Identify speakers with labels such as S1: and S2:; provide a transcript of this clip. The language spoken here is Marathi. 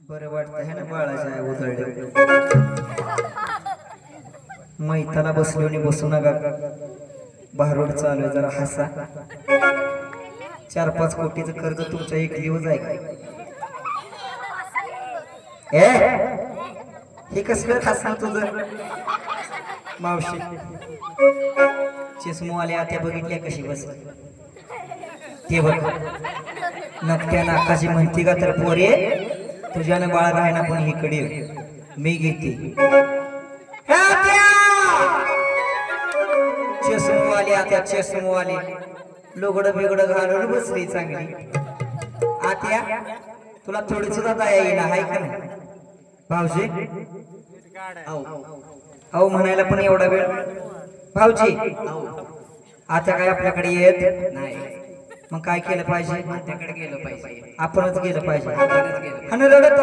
S1: बरं वाटतं है ना बाळाच्या आई उधळले मैताला बसलोनी बसू नका भारूड चालू आहे जरा हसा 4-5 कोटीचं कर्ज तुमच्या एक दिवस आहे का हे कसलं हसणं तुझं मावशी चष्मोवाले आता बघितल्या कशी बस ते बघ नकट्या नाकाची म्हणती का तर पोरे तुझ्यानं बाळ राहणार पण इकडे मी घेते चष्मोवाले आता चष्मोवाले लोगडं बिगडं घालून बसली चांगली आत्या तुला थोडी सुद्धा दया येईना हाय का नाही भाऊजी अहो म्हणायला पण एवढा वेळ भाऊजी आता काय आपल्याकडे येत नाही मग काय केलं पाहिजे आपणच गेलं पाहिजे आणि रडत